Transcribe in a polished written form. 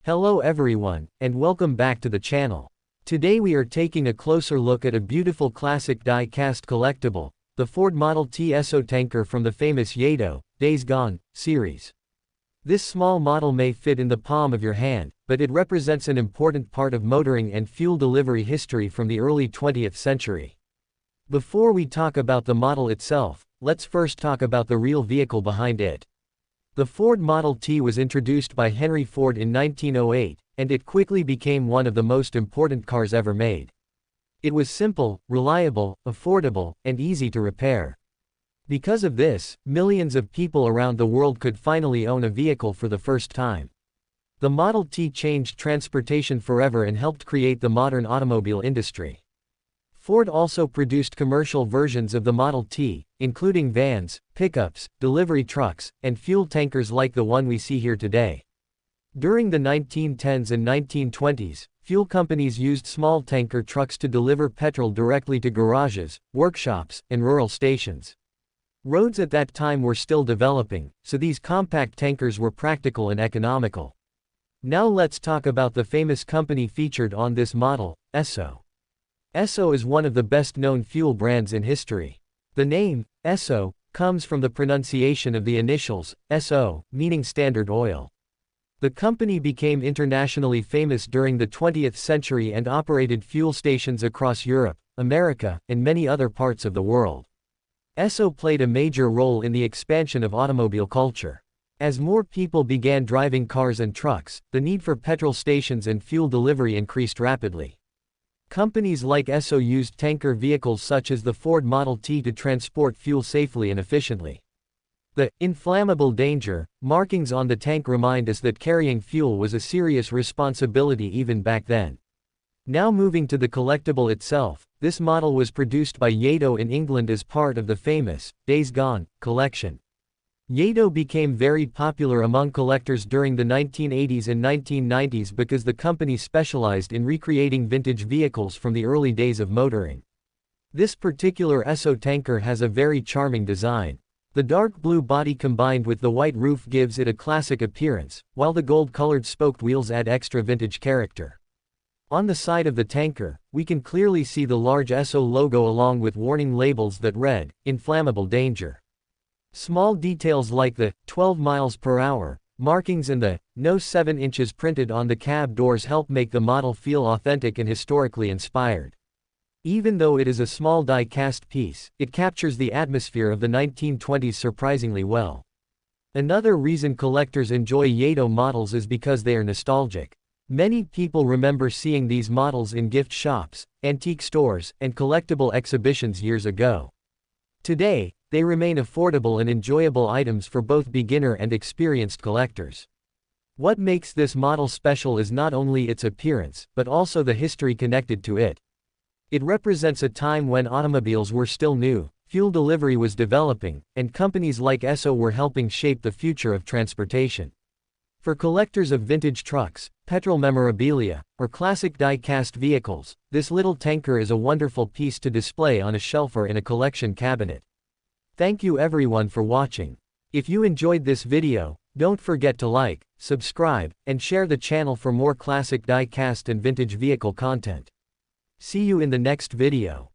Hello everyone, and welcome back to the channel. Today we are taking a closer look at a beautiful classic die-cast collectible, the Ford Model T Esso tanker from the famous Lledo, Days Gone, series. This small model may fit in the palm of your hand, but it represents an important part of motoring and fuel delivery history from the early 20th century. Before we talk about the model itself, let's first talk about the real vehicle behind it. The Ford Model T was introduced by Henry Ford in 1908, and it quickly became one of the most important cars ever made. It was simple, reliable, affordable, and easy to repair. Because of this, millions of people around the world could finally own a vehicle for the first time. The Model T changed transportation forever and helped create the modern automobile industry. Ford also produced commercial versions of the Model T, including vans, pickups, delivery trucks, and fuel tankers like the one we see here today. During the 1910s and 1920s, fuel companies used small tanker trucks to deliver petrol directly to garages, workshops, and rural stations. Roads at that time were still developing, so these compact tankers were practical and economical. Now let's talk about the famous company featured on this model, Esso. Esso is one of the best-known fuel brands in history. The name, Esso, comes from the pronunciation of the initials, SO, meaning Standard Oil. The company became internationally famous during the 20th century and operated fuel stations across Europe, America, and many other parts of the world. Esso played a major role in the expansion of automobile culture. As more people began driving cars and trucks, the need for petrol stations and fuel delivery increased rapidly. Companies like Esso used tanker vehicles such as the Ford Model T to transport fuel safely and efficiently. The inflammable danger markings on the tank remind us that carrying fuel was a serious responsibility even back then. Now moving to the collectible itself, this model was produced by Lledo in England as part of the famous Days Gone collection. Lledo became very popular among collectors during the 1980s and 1990s because the company specialized in recreating vintage vehicles from the early days of motoring. This particular Esso tanker has a very charming design. The dark blue body combined with the white roof gives it a classic appearance, while the gold-colored spoked wheels add extra vintage character. On the side of the tanker, we can clearly see the large Esso logo along with warning labels that read, "Inflammable Danger." Small details like the 12 miles per hour markings and the No 7 inches printed on the cab doors help make the model feel authentic and historically inspired. Even though it is a small die-cast piece, it captures the atmosphere of the 1920s surprisingly well. Another reason collectors enjoy Lledo models is because they are nostalgic. Many people remember seeing these models in gift shops, antique stores, and collectible exhibitions years ago. Today, they remain affordable and enjoyable items for both beginner and experienced collectors. What makes this model special is not only its appearance, but also the history connected to it. It represents a time when automobiles were still new, fuel delivery was developing, and companies like Esso were helping shape the future of transportation. For collectors of vintage trucks, petrol memorabilia, or classic die-cast vehicles, this little tanker is a wonderful piece to display on a shelf or in a collection cabinet. Thank you everyone for watching. If you enjoyed this video, don't forget to like, subscribe, and share the channel for more classic die-cast and vintage vehicle content. See you in the next video.